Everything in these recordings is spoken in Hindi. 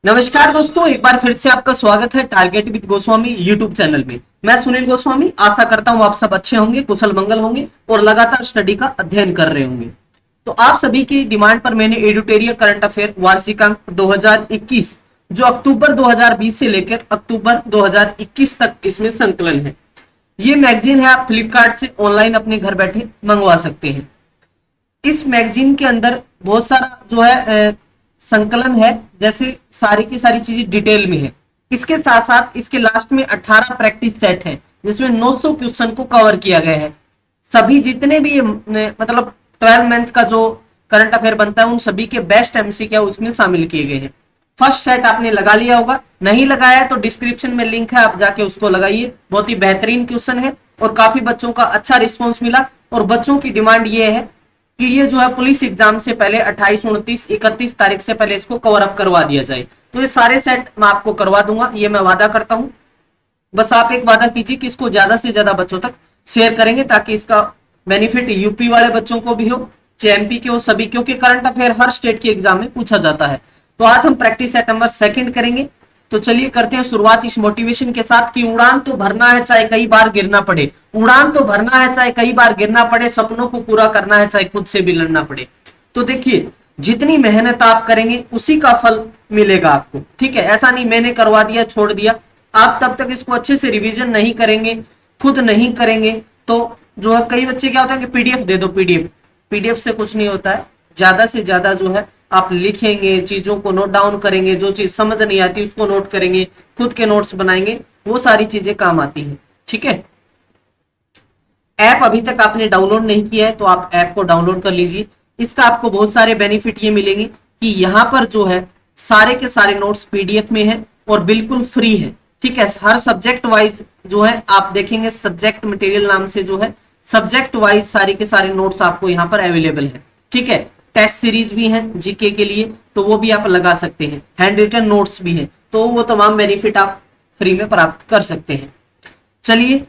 नमस्कार दोस्तों, एक बार फिर से आपका स्वागत है target with Goswami YouTube channel में। मैं सुनील गोस्वामी आशा करता हूं आप सब अच्छे होंगे, कुशल मंगल होंगे और लगातार स्टडी का अध्ययन कर रहे होंगे। तो आप सभी की डिमांड पर मैंने एडिटोरियल करंट अफेयर वार्षिकांक 2021 जो अक्टूबर 2020 से लेकर अक्टूबर 2021 तक इसमें संकलन है। ये मैगजीन है, आप फ्लिपकार्ट से ऑनलाइन अपने घर बैठे मंगवा सकते हैं। इस मैगजीन के अंदर बहुत सारा जो है संकलन है, जैसे सारी की सारी चीजें डिटेल में है। इसके साथ साथ इसके लास्ट में 18 प्रैक्टिस सेट है जिसमें 900 क्वेश्चन को कवर किया गया है। सभी जितने भी मतलब 12 मंथ का जो करंट अफेयर बनता है उन सभी के बेस्ट एमसीक्यू उसमें शामिल किए गए हैं। फर्स्ट सेट आपने लगा लिया होगा, नहीं लगाया तो डिस्क्रिप्शन में लिंक है, आप जाके उसको लगाइए। बहुत ही बेहतरीन क्वेश्चन है और काफी बच्चों का अच्छा रिस्पॉन्स मिला। और बच्चों की डिमांड ये है कि ये जो है पुलिस एग्जाम से पहले 28, 29, 31 तारीख से पहले इसको कवर अप करवा दिया जाए। तो ये सारे सेट मैं आपको करवा दूंगा, ये मैं वादा करता हूं। बस आप एक वादा कीजिए कि इसको ज्यादा से ज्यादा बच्चों तक शेयर करेंगे ताकि इसका बेनिफिट यूपी वाले बच्चों को भी हो, चाहे एमपी के हो, सभी, क्योंकि करंट अफेयर हर स्टेट के एग्जाम में पूछा जाता है। तो आज हम प्रैक्टिस सेट नंबर 2 करेंगे। तो चलिए करते हैं शुरुआत इस मोटिवेशन के साथ कि उड़ान तो भरना है चाहे कई बार गिरना पड़े, उड़ान तो भरना है चाहे कई बार गिरना पड़े, सपनों को पूरा करना है चाहे खुद से भी लड़ना पड़े। तो देखिए, जितनी मेहनत आप करेंगे उसी का फल मिलेगा आपको, ठीक है। ऐसा नहीं मैंने करवा दिया छोड़ दिया। आप तब तक इसको अच्छे से रिवीजन नहीं करेंगे, खुद नहीं करेंगे, तो जो है कई बच्चे क्या होता है कि पीडीएफ दे दो, पीडीएफ पीडीएफ से कुछ नहीं होता है। ज्यादा से ज्यादा जो है आप लिखेंगे, चीजों को नोट डाउन करेंगे, जो चीज समझ नहीं आती उसको नोट करेंगे, खुद के नोट्स बनाएंगे, वो सारी चीजें काम आती हैं, ठीक है। ऐप अभी तक आपने डाउनलोड नहीं किया है तो आप ऐप को डाउनलोड कर लीजिए। इसका आपको बहुत सारे बेनिफिट ये मिलेंगे कि यहाँ पर जो है सारे के सारे नोट्स पीडीएफ में है और बिल्कुल फ्री है, ठीक है। हर सब्जेक्ट वाइज जो है आप देखेंगे, सब्जेक्ट मटेरियल नाम से जो है सब्जेक्ट वाइज सारे के सारे नोट्स आपको यहाँ पर अवेलेबल है, ठीक है। टेस्ट सीरीज भी है जीके के लिए, तो वो भी आप लगा सकते हैं। हैंड रिटन नोट्स भी है, तो वो तमाम बेनिफिट आप फ्री में प्राप्त कर सकते हैं। चलिए,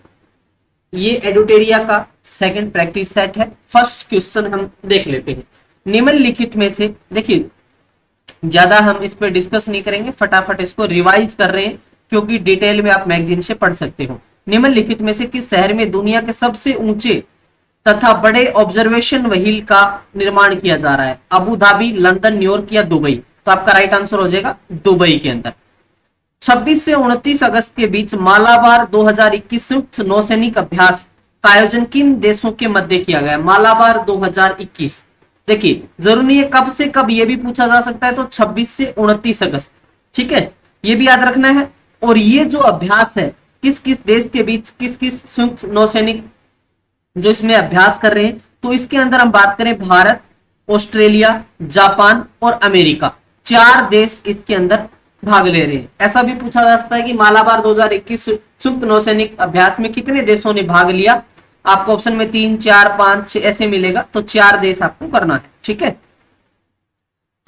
ये एडुटेरिया का सेकंड प्रैक्टिस सेट है। फर्स्ट क्वेश्चन हम देख लेते हैं। निम्नलिखित में से, देखिए ज्यादा हम इस पर डिस्कस नहीं करेंगे, फटाफट इसको रिवाइज कर रहे हैं क्योंकि डिटेल में आप मैगजीन से पढ़ सकते हो। निम्नलिखित में से किस शहर में दुनिया के सबसे ऊंचे तथा बड़े ऑब्जर्वेशन व्हील का निर्माण किया जा रहा है? अबू धाबी, लंदन, न्यूयॉर्क या दुबई? तो आपका राइट आंसर हो जाएगा दुबई के अंदर। 26 से 29 अगस्त के बीच मालाबार 2021 संयुक्त नौसैनिक अभ्यास का आयोजन किन देशों के मध्य किया गया? मालाबार 2021, देखिए जरूरी नहीं है कब से कब, ये भी पूछा जा सकता है। तो 26 से 29 अगस्त, ठीक है, ये भी याद रखना है। और ये जो अभ्यास है किस किस देश के बीच, किस किस संयुक्त नौसैनिक जो इसमें अभ्यास कर रहे हैं, तो इसके अंदर हम बात करें भारत, ऑस्ट्रेलिया, जापान और अमेरिका, 4 देश इसके अंदर भाग ले रहे हैं। ऐसा भी पूछा जा सकता है कि मालाबार 2021 संयुक्त नौसैनिक अभ्यास में कितने देशों ने भाग लिया? आपको ऑप्शन में 3, 4, 5, 6 ऐसे मिलेगा, तो 4 देश आपको करना है, ठीक है।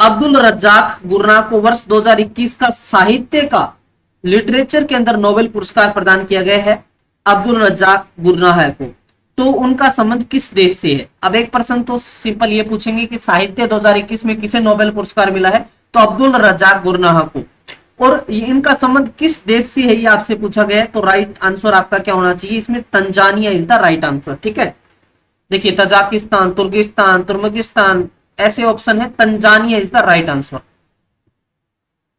अब्दुल रज्जाक गुरनाह को वर्ष 2021 का साहित्य का लिटरेचर के अंदर नोबेल पुरस्कार प्रदान किया गया है। अब्दुल रज्जाक गुरनाह को, तो उनका संबंध किस देश से है? अब एक प्रश्न तो सिंपल ये पूछेंगे कि साहित्य 2021 में किसे नोबेल पुरस्कार मिला है? तो अब्दुल रज्जाक गुरनाह को। और इनका संबंध किस देश से है ये आपसे पूछा गया है, तो राइट आंसर आपका क्या होना चाहिए इसमें? Tanzania is the right answer, ठीक है। देखिए तजाकिस्तान, तुर्किस्तान, तुर्कमेनिस्तान ऐसे ऑप्शन है, Tanzania is the right answer.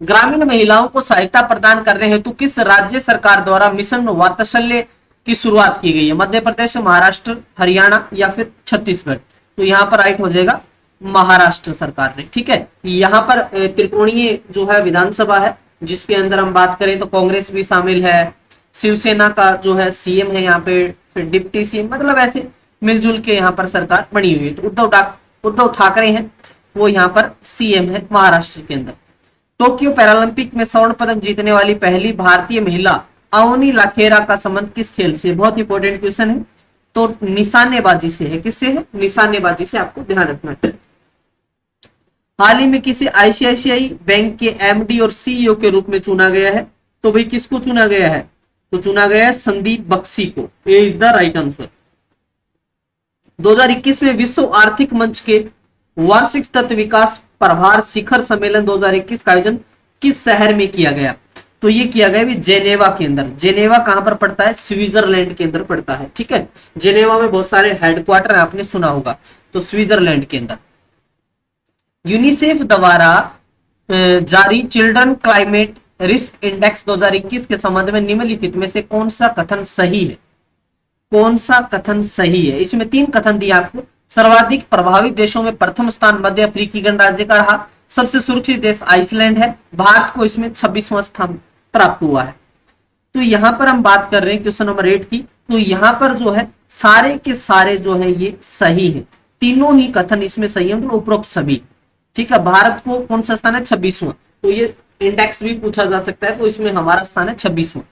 ग्रामीण महिलाओं को सहायता प्रदान करने हेतु किस राज्य सरकार द्वारा मिशन वात्सल्य की शुरुआत की गई है? मध्य प्रदेश, महाराष्ट्र, हरियाणा या फिर छत्तीसगढ़? तो यहाँ पर राइट हो जाएगा महाराष्ट्र सरकार ने, ठीक है। यहाँ पर त्रिकोणीय जो है विधानसभा है जिसके अंदर हम बात करें तो कांग्रेस भी शामिल है, शिवसेना का जो है सीएम है यहाँ पे, फिर डिप्टी सीएम, मतलब ऐसे मिलजुल के यहाँ पर सरकार बनी हुई है। तो उद्धव ठाकरे हैं वो यहाँ पर सीएम है महाराष्ट्र के अंदर। टोक्यो पैरालंपिक में स्वर्ण पदक जीतने वाली पहली भारतीय महिला अवनी लाखेरा का संबंध किस खेल से? बहुत इंपॉर्टेंट क्वेश्चन है। तो निशानेबाजी से है। किससे है? निशानेबाजी से, आपको ध्यान रखना है। हाल ही में किसे आईसीआईसीआई बैंक के एमडी और सीईओ के रूप में चुना गया है? तो भाई किसको चुना गया है? तो चुना गया है संदीप बख्शी को। ए इज द राइट आंसर। 2021 में विश्व आर्थिक मंच के वार्षिक तत्व विकास प्रभार शिखर सम्मेलन 2021 का आयोजन किस शहर में किया गया? तो ये किया गया भी जेनेवा के अंदर। जेनेवा कहां पर पड़ता है? स्विट्जरलैंड के अंदर पड़ता है, ठीक है। जेनेवा में बहुत सारे हेडक्वार्टर आपने सुना होगा, तो स्विट्जरलैंड के अंदर। यूनिसेफ द्वारा जारी चिल्ड्रन क्लाइमेट रिस्क इंडेक्स 2021 के संबंध में निम्नलिखित में से कौन सा कथन सही है? कौन सा कथन सही है? इसमें 3 कथन दिए आपको। सर्वाधिक प्रभावित देशों में प्रथम स्थान मध्य अफ्रीकी गणराज्य का रहा, सबसे सुरक्षित देश आइसलैंड है, भारत को इसमें 26वां स्थान प्राप्त हुआ है। तो यहां पर हम बात कर रहे हैं क्वेश्चन नंबर 8 की, तो यहां पर जो है सारे के सारे जो है ये सही है, तीनों ही कथन इसमें सही है, मतलब उपरोक्त सभी, ठीक है। भारत को कौन सा स्थान है? 26वां, तो ये इंडेक्स भी पूछा जा सकता है, तो इसमें हमारा स्थान है 26वां।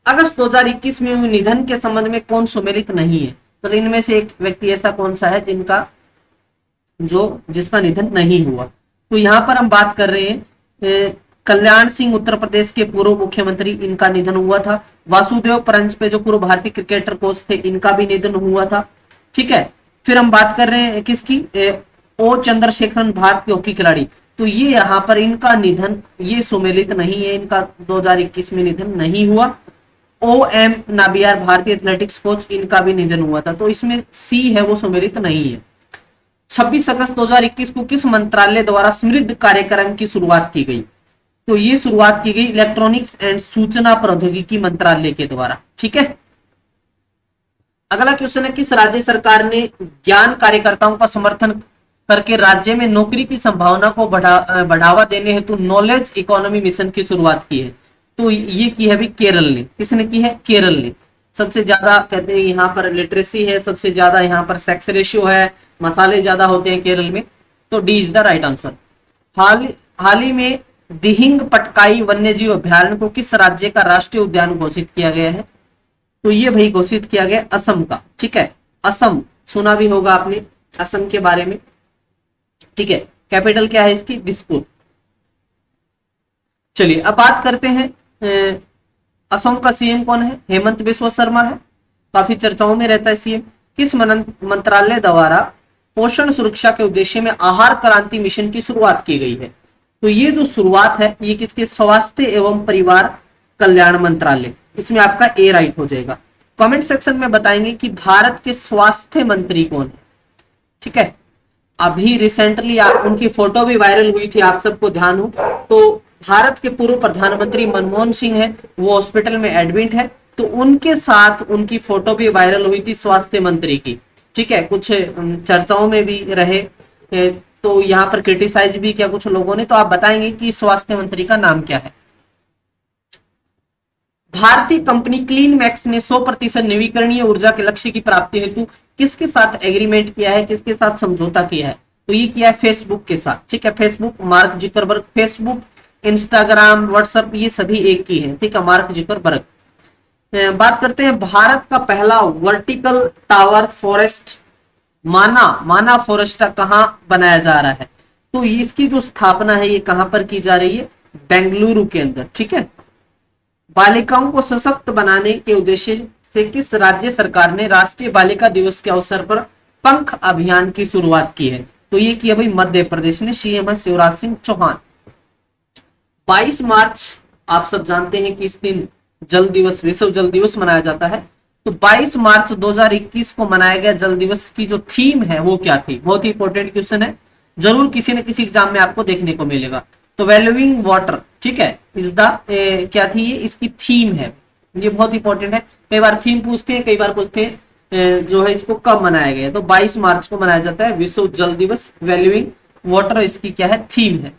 अगस्त 2021 में हुए निधन के संबंध में कौन सम्मिलित नहीं है? तो इनमें से एक व्यक्ति ऐसा कौन सा है जिसका निधन नहीं हुआ? तो यहां पर हम बात कर रहे हैं कल्याण सिंह, उत्तर प्रदेश के पूर्व मुख्यमंत्री, इनका निधन हुआ था। वासुदेव परंजपे जो पूर्व भारतीय क्रिकेटर कोच थे, इनका भी निधन हुआ था, ठीक है। फिर हम बात कर रहे हैं किसकी? ओ चंद्रशेखरन, भारत के हॉकी खिलाड़ी, तो ये यहाँ पर इनका निधन ये सुमेलित नहीं है, इनका 2021 में निधन नहीं हुआ। ओ एम नाबियार, भारतीय एथलेटिक्स कोच, इनका भी निधन हुआ था, तो इसमें सी है वो सुमेलित नहीं है। 26 अगस्त 2021 को किस मंत्रालय द्वारा समृद्ध कार्यक्रम की शुरुआत की गई? तो ये शुरुआत की गई इलेक्ट्रॉनिक्स एंड सूचना प्रौद्योगिकी मंत्रालय के द्वारा, ठीक है। अगला क्वेश्चन है, किस राज्य सरकार ने ज्ञान कार्यकर्ताओं का समर्थन करके राज्य में नौकरी की संभावना को बढ़ावा देने हेतु नॉलेज इकोनॉमी मिशन की शुरुआत की है? तो ये की है भी केरल ने। किसने की है? केरल ने। सबसे ज्यादा कहते हैं यहाँ पर लिटरेसी है, सबसे ज्यादा यहाँ पर सेक्स रेशियो है, मसाले ज्यादा होते हैं केरल में, तो D is the right answer. हाल ही में दिहिंग पटकाई वन्यजीव अभ्यारण्य को किस राज्य का राष्ट्रीय उद्यान घोषित किया गया है? तो ये भाई घोषित किया गया असम का, ठीक है। असम सुना भी होगा आपने असम के बारे में, ठीक है। कैपिटल क्या है इसकी? दिसपुर। चलिए अब बात करते हैं असम का सीएम कौन है? हेमंत बिस्वा शर्मा है, काफी चर्चाओं में रहता है सीएम। किस मंत्रालय द्वारा पोषण सुरक्षा के उद्देश्य में आहार क्रांति मिशन की शुरुआत की गई है? तो ये जो शुरुआत है ये किसके? स्वास्थ्य एवं परिवार कल्याण मंत्रालय, इसमें आपका ए राइट हो जाएगा। कमेंट सेक्शन में बताएंगे कि भारत के स्वास्थ्य मंत्री कौन है, ठीक है। अभी रिसेंटली उनकी फोटो भी वायरल हुई थी, आप सबको ध्यान हो तो भारत के पूर्व प्रधानमंत्री मनमोहन सिंह है, वो हॉस्पिटल में एडमिट है, तो उनके साथ उनकी फोटो भी वायरल हुई थी स्वास्थ्य मंत्री की, ठीक है। कुछ चर्चाओं में भी रहे, तो यहाँ पर क्रिटिसाइज भी किया कुछ लोगों ने, तो आप बताएंगे कि स्वास्थ्य मंत्री का नाम क्या है? भारतीय कंपनी क्लीन मैक्स ने 100% नवीकरणीय ऊर्जा के लक्ष्य की प्राप्ति हेतु किसके साथ एग्रीमेंट किया है, किसके साथ समझौता किया है? तो ये किया है फेसबुक के साथ, ठीक है। Facebook, mark Zuckerberg, Facebook, Instagram, WhatsApp, ये सभी एक ही है, ठीक है, मार्क जुकरबर्ग। बात करते हैं भारत का पहला वर्टिकल टावर फॉरेस्ट माना फॉरेस्ट कहां बनाया जा रहा है? तो इसकी जो स्थापना है ये कहां पर की जा रही है? बेंगलुरु के अंदर, ठीक है। बालिकाओं को सशक्त बनाने के उद्देश्य से किस राज्य सरकार ने राष्ट्रीय बालिका दिवस के अवसर पर पंख अभियान की शुरुआत की है? तो ये किया भाई मध्य प्रदेश ने, सीएम है शिवराज सिंह चौहान। 22 मार्च आप सब जानते हैं कि इस दिन जल दिवस, विश्व जल दिवस मनाया जाता है। तो 22 मार्च 2021 को मनाया गया जल दिवस की जो थीम है वो क्या थी? बहुत ही इंपॉर्टेंट क्वेश्चन है, जरूर किसी न किसी एग्जाम में आपको देखने को मिलेगा। तो वैल्यूइंग वाटर, ठीक है, इज द क्या थी ये? इसकी थीम है, ये बहुत इंपॉर्टेंट है। कई बार थीम पूछते हैं, कई बार पूछते हैं जो है इसको कब मनाया गया। तो 22 मार्च को मनाया जाता है विश्व जल दिवस। वैल्यूइंग वाटर इसकी क्या है? थीम है।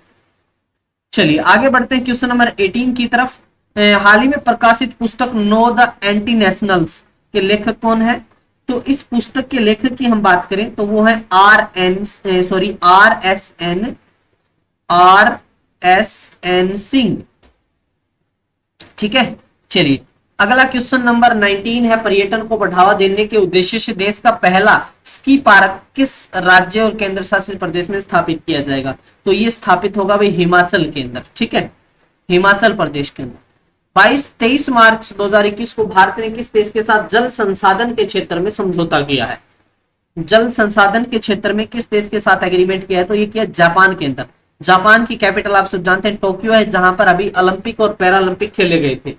चलिए आगे बढ़ते हैं क्वेश्चन नंबर 18 की तरफ। हाल ही में प्रकाशित पुस्तक नो द एंटी नेशनल्स के लेखक कौन है? तो इस पुस्तक के लेखक की हम बात करें तो वो है आर एस एन सिंह, ठीक है। चलिए अगला क्वेश्चन नंबर 19 है, पर्यटन को बढ़ावा देने के उद्देश्य से देश का पहला स्की पार्क किस राज्य और केंद्र शासित प्रदेश में स्थापित किया जाएगा? तो ये स्थापित होगा भाई हिमाचल के अंदर, ठीक है, हिमाचल प्रदेश के अंदर। 23 मार्च 2021 को भारत ने किस देश के साथ जल संसाधन के क्षेत्र में समझौता किया है? जल संसाधन के क्षेत्र में किस देश के साथ एग्रीमेंट किया है? तो ये किया जापान के अंदर। जापान की कैपिटल आप सब जानते हैं टोक्यो है, जहां पर अभी ओलंपिक और पैरालंपिक खेले गए थे।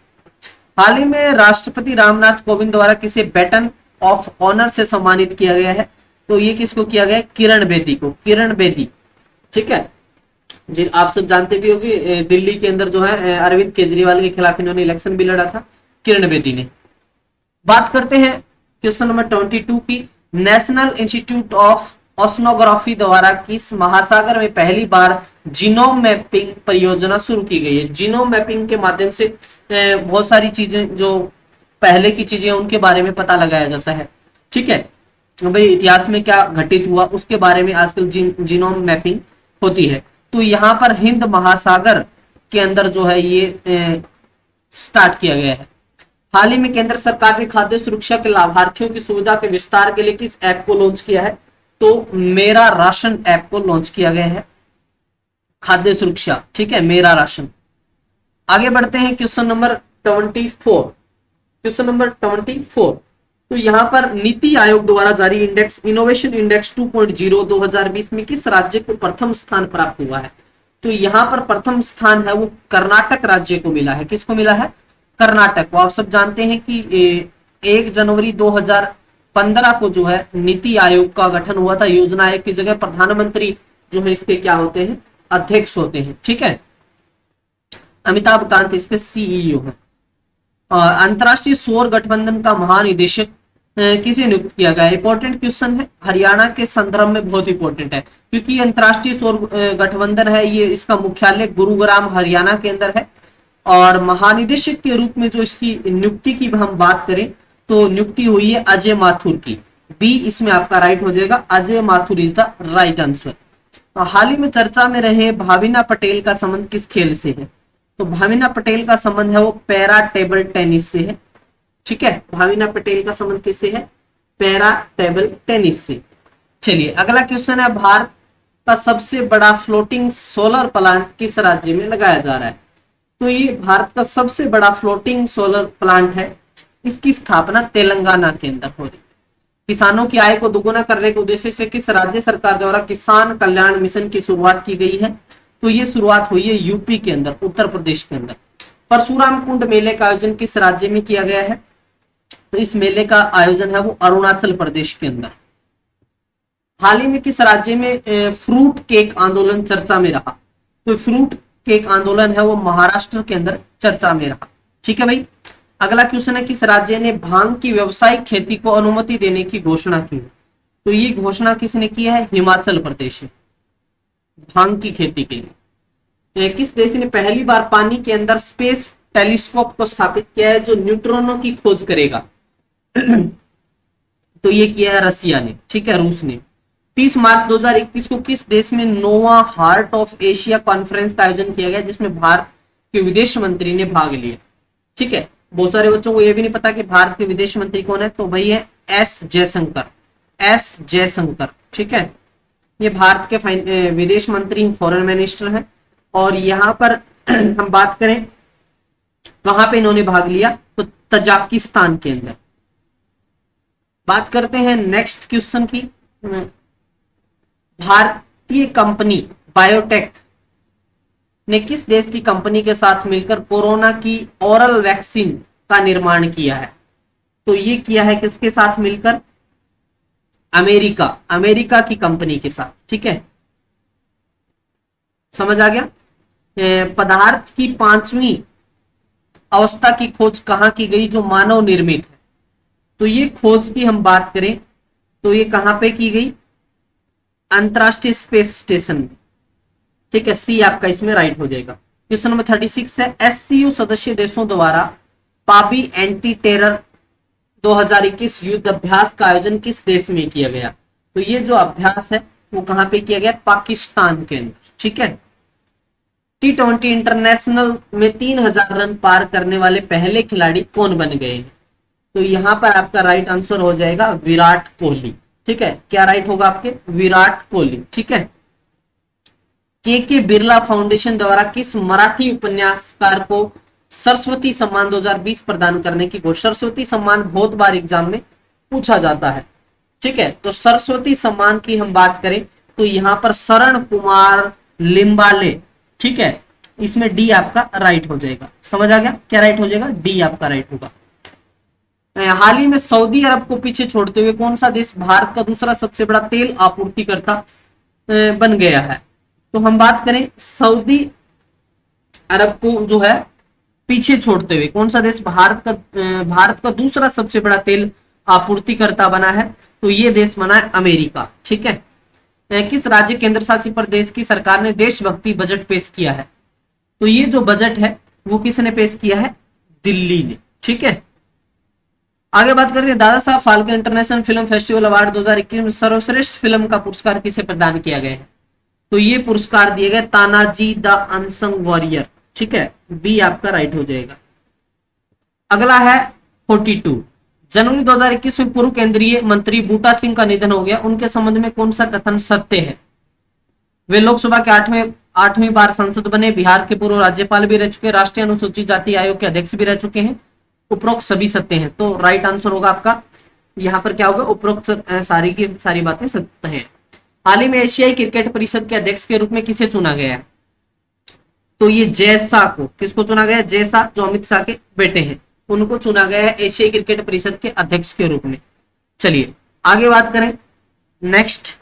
हाल ही में राष्ट्रपति रामनाथ कोविंद द्वारा किसे बैटन ऑफ ऑनर से सम्मानित किया गया है? तो ये किसको किया गया है? किरण बेदी को, किरण बेदी। ठीक है, जी आप सब जानते भी होंगे दिल्ली के अंदर जो है अरविंद केजरीवाल के खिलाफ इन्होंने इलेक्शन भी लड़ा था, किरण बेदी ने। बात करते हैं क्वेश्चन नंबर 22 की। नेशनल इंस्टीट्यूट ऑफ ओशनोग्राफी द्वारा किस महासागर में पहली बार जीनोम मैपिंग परियोजना शुरू की गई है? जीनोम मैपिंग के माध्यम से बहुत सारी चीजें जो पहले की चीजें उनके बारे में पता लगाया जाता है। ठीक है, भाई इतिहास में क्या घटित हुआ उसके बारे में आजकल जीनोम मैपिंग होती है। तो यहाँ पर हिंद महासागर के अंदर जो है ये स्टार्ट किया गया है। हाल ही में केंद्र सरकार ने खाद्य सुरक्षा के लाभार्थियों की सुविधा के विस्तार के लिए किस ऐप को लॉन्च किया है? तो मेरा राशन ऐप को लॉन्च किया गया है, खाद्य सुरक्षा। ठीक है, मेरा राशन। आगे बढ़ते हैं क्वेश्चन नंबर 24। क्वेश्चन नंबर 24, तो यहाँ पर नीति आयोग द्वारा जारी इंडेक्स इनोवेशन इंडेक्स 2.0 2020 में किस राज्य को प्रथम स्थान प्राप्त हुआ है? तो यहाँ पर प्रथम स्थान है वो कर्नाटक राज्य को मिला है। किसको मिला है? कर्नाटक को। आप सब जानते हैं कि 1 जनवरी 2015 को जो है नीति आयोग का गठन हुआ था। योजना आयोग की जगह प्रधानमंत्री जो है इसके क्या होते हैं? अध्यक्ष होते हैं। ठीक है, अमिताभ कांत इसके सीईओ हैं। अंतरराष्ट्रीय सौर गठबंधन का महानिदेशक किसे नियुक्त किया गया? इंपॉर्टेंट क्वेश्चन है, हरियाणा के संदर्भ में बहुत इंपॉर्टेंट है, क्योंकि अंतरराष्ट्रीय सौर गठबंधन है ये, इसका मुख्यालय गुरुग्राम हरियाणा के अंदर है। और महानिदेशक के रूप में जो इसकी नियुक्ति की हम बात करें तो नियुक्ति हुई है अजय माथुर की। बी इसमें आपका राइट हो जाएगा, Ajay Mathur is the right answer. हाल ही में चर्चा में रहे भाविना पटेल का संबंध किस खेल से है? तो भाविना पटेल का संबंध है वो पैरा टेबल टेनिस से है। ठीक है, भाविना पटेल का संबंध किससे है? पैरा टेबल टेनिस से। चलिए अगला क्वेश्चन है, भारत का सबसे बड़ा फ्लोटिंग सोलर प्लांट किस राज्य में लगाया जा रहा है? तो ये भारत का सबसे बड़ा फ्लोटिंग सोलर प्लांट है, इसकी स्थापना तेलंगाना के अंदर हो रही है। किसानों की आय को दोगुना करने के उद्देश्य से किस राज्य सरकार द्वारा किसान कल्याण मिशन की शुरुआत की गई है? तो ये शुरुआत हुई है यूपी के अंदर, उत्तर प्रदेश के अंदर। परशुराम कुंड मेले का आयोजन किस राज्य में किया गया है? तो इस मेले का आयोजन है वो अरुणाचल प्रदेश के अंदर। हाल ही में किस राज्य में फ्रूट केक आंदोलन चर्चा में रहा? तो फ्रूट केक आंदोलन है वो महाराष्ट्र के अंदर चर्चा में रहा। ठीक है भाई, अगला क्वेश्चन है, किस राज्य ने भांग की व्यावसायिक खेती को अनुमति देने की घोषणा की? तो ये घोषणा किसने की है? हिमाचल प्रदेश। भांग की खेती के लिए किस देश ने पहली बार पानी के अंदर स्पेस टेलीस्कोप को स्थापित किया है जो न्यूट्रॉनों की खोज करेगा? तो ये किया है रसिया ने। ठीक है, रूस ने। 30 मार्च 2021 को किस देश में नोवा हार्ट ऑफ एशिया कॉन्फ्रेंस का आयोजन किया गया जिसमें भारत के विदेश मंत्री ने भाग लिया? ठीक है, बहुत सारे बच्चों को यह भी नहीं पता कि भारत के विदेश मंत्री कौन है, तो भाई है एस जयशंकर। एस जयशंकर। ठीक है, ये भारत के विदेश मंत्री फॉरेन मिनिस्टर हैं। और यहाँ पर हम बात करें कहां पे इन्होंने भाग लिया, तो तजाकिस्तान के अंदर। बात करते हैं नेक्स्ट क्वेश्चन की। भारतीय कंपनी बायोटेक ने किस देश की कंपनी के साथ मिलकर कोरोना की ओरल वैक्सीन का निर्माण किया है? तो ये किया है किसके साथ मिलकर? अमेरिका की कंपनी के साथ। ठीक है, समझ आ गया। पदार्थ की 5वीं अवस्था की खोज कहां की गई जो मानव निर्मित है? तो ये खोज की हम बात करें तो ये कहां पे की गई? अंतरराष्ट्रीय स्पेस स्टेशन में। ठीक है, सी आपका इसमें राइट हो जाएगा। क्वेश्चन नंबर 36 है, एससीओ सदस्य देशों द्वारा पाबी एंटी टेरर 2021 युद्ध अभ्यास का आयोजन किस देश में किया गया? तो ये जो अभ्यास है वो कहां पे किया गया? पाकिस्तान के अंदर। ठीक है, T20 इंटरनेशनल में 3000 रन पार करने वाले पहले खिलाड़ी कौन बन गए हैं? तो यहां पर आपका राइट आंसर हो जाएगा विराट कोहली। ठीक है, क्या राइट होगा आपके? विराट कोहली। ठीक है, के बिरला फाउंडेशन द्वारा किस मराठी उपन्यासकार को सरस्वती सम्मान 2020 प्रदान करने की घोषणा? सरस्वती सम्मान बहुत बार एग्जाम में पूछा जाता है। ठीक है, तो सरस्वती सम्मान की हम बात करें तो यहाँ पर शरण कुमार लिम्बाले, ठीक है, इसमें डी आपका राइट हो जाएगा। समझ आ गया, क्या राइट हो जाएगा, डी आपका राइट होगा। हाल ही में सऊदी अरब को पीछे छोड़ते हुए कौन सा देश भारत का दूसरा सबसे बड़ा तेल आपूर्तिकर्ता बन गया है? तो हम बात करें सऊदी अरब को जो है पीछे छोड़ते हुए कौन सा देश भारत का दूसरा सबसे बड़ा तेल आपूर्तिकर्ता बना है? तो ये देश बना है अमेरिका, ठीक है। किस राज्य केंद्र शासित प्रदेश की सरकार ने देशभक्ति बजट पेश किया है? तो ये जो बजट है वो किसने पेश किया है? दिल्ली ने, ठीक है। आगे बात करते हैं Dada Saheb Phalke international film festival award 2021 में सर्वश्रेष्ठ फिल्म का पुरस्कार किसे प्रदान किया गया है? तो ये पुरस्कार दिए गए तानाजी द अनसंग वॉरियर, ठीक है, बी आपका राइट हो जाएगा। अगला है 42, जनवरी 2021 में पूर्व केंद्रीय मंत्री बूटा सिंह का निधन हो गया, उनके संबंध में कौन सा कथन सत्य है? वे लोकसभा के आठवीं बार सांसद बने, बिहार के पूर्व राज्यपाल भी रह चुके, राष्ट्रीय अनुसूचित जाति आयोग के अध्यक्ष भी रह चुके हैं, उपरोक्त सभी सत्य हैं। तो राइट आंसर होगा आपका यहाँ पर क्या होगा, उपरोक्त सारी की सारी बातें सत्य हैं। हाल ही में एशियाई क्रिकेट परिषद के अध्यक्ष के रूप में किसे चुना गया है? तो ये जय शाह को, किसको चुना गया? जय शाह जो अमित शाह के बेटे हैं, उनको चुना गया है एशियाई क्रिकेट परिषद के अध्यक्ष के रूप में। चलिए आगे बात करें, नेक्स्ट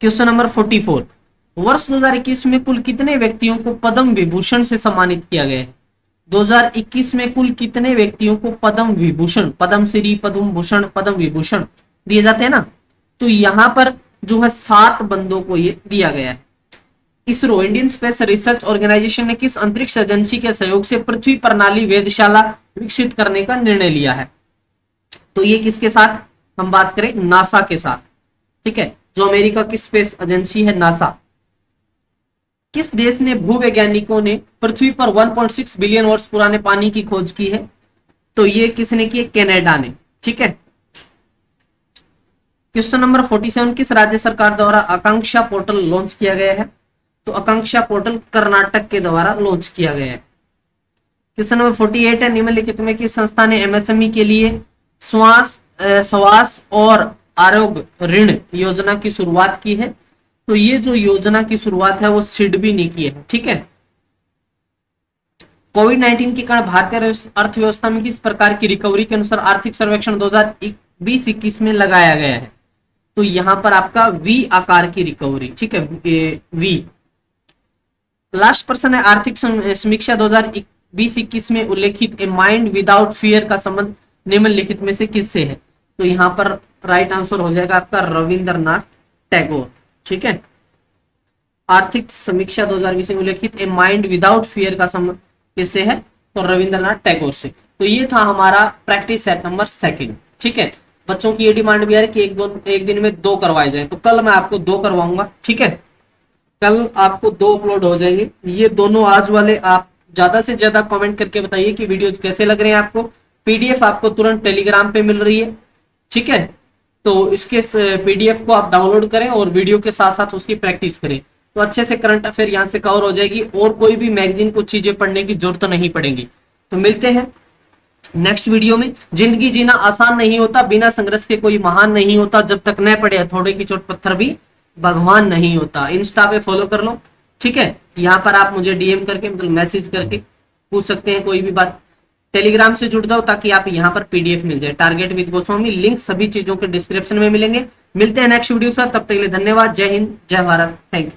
क्वेश्चन नंबर 44, वर्ष 2021 में कुल कितने व्यक्तियों को पद्म विभूषण से सम्मानित किया गया है? 2021 में कुल कितने व्यक्तियों को पद्म विभूषण, पद्म श्री, पद्म भूषण, पद्म विभूषण दिए जाते हैं ना? तो यहां पर जो है 7 बंदों को ये दिया गया है। ISRO Indian Space Research Organisation ने किस अंतरिक्ष एजेंसी के सहयोग से पृथ्वी प्रणाली वेधशाला विकसित करने का निर्णय लिया है? तो ये किसके साथ हम बात करें? नासा के साथ, ठीक है, जो अमेरिका की स्पेस एजेंसी है नासा। किस देश ने भूवैज्ञानिकों ने पृथ्वी पर 1.6 बिलियन वर्ष पुराने पानी की खोज की है? तो ये किसने की? कनाडा ने, ठीक है। क्वेश्चन नंबर 47, किस राज्य सरकार द्वारा आकांक्षा पोर्टल लॉन्च किया गया है? तो आकांक्षा पोर्टल कर्नाटक के द्वारा लॉन्च किया गया है। क्वेश्चन नंबर 48 है, निम्नलिखित में किस संस्था ने एमएसएमई के लिए स्वास्थ्य और आरोग्य ऋण योजना की शुरुआत की है? तो ये जो योजना की शुरुआत है वो सिडबी ने की है, ठीक है। कोविड-19 के कारण भारतीय अर्थव्यवस्था में किस प्रकार की रिकवरी के अनुसार आर्थिक सर्वेक्षण 2020-21 में लगाया गया है? तो यहां पर आपका वी आकार की रिकवरी, ठीक है, वी। लास्ट प्रश्न है, आर्थिक समीक्षा 2020-21 में उल्लेखित ए माइंड विदाउट फियर का संबंध निम्नलिखित में से किससे है? तो यहां पर राइट आंसर हो जाएगा आपका रविंद्रनाथ टैगोर, ठीक है। आर्थिक समीक्षा 2020 में उल्लेखित ए माइंड विदाउट फियर का संबंध किससे है? तो रविंद्रनाथ टैगोर से। तो ये था हमारा प्रैक्टिस सेट नंबर 2, ठीक है। बच्चों की ये डिमांड भी है कि एक दिन में 2 करवाए जाए, तो कल मैं आपको 2 करवाऊंगा, ठीक है। कल आपको 2 अपलोड हो जाएंगे। ये दोनों आज वाले आप ज्यादा से ज्यादा कमेंट करके बताइए कि वीडियोज कैसे लग रहे हैं आपको। पीडीएफ आपको तुरंत टेलीग्राम पे मिल रही है, ठीक है। तो इसके पीडीएफ को आप डाउनलोड करें और वीडियो के साथ साथ उसकी प्रैक्टिस करें, तो अच्छे से करंट अफेयर यहाँ से कवर हो जाएगी और कोई भी मैगजीन को चीजें पढ़ने की जरूरत नहीं पड़ेगी। तो मिलते हैं नेक्स्ट वीडियो में। जिंदगी जीना आसान नहीं होता, बिना संघर्ष के कोई महान नहीं होता, जब तक न पड़े हथौड़े की चोट पत्थर भी भगवान नहीं होता। इंस्टा पे फॉलो कर लो, ठीक है। यहाँ पर आप मुझे डीएम करके मतलब मैसेज करके पूछ सकते हैं कोई भी बात। टेलीग्राम से जुड़ जाओ ताकि आप यहाँ पर पीडीएफ मिल जाए, टारगेट विद गोस्वामी, लिंक सभी चीजों के डिस्क्रिप्शन में मिलेंगे। मिलते हैं नेक्स्ट वीडियो के साथ, तब तक के लिए धन्यवाद। जय हिंद, जय भारत, थैंक यू।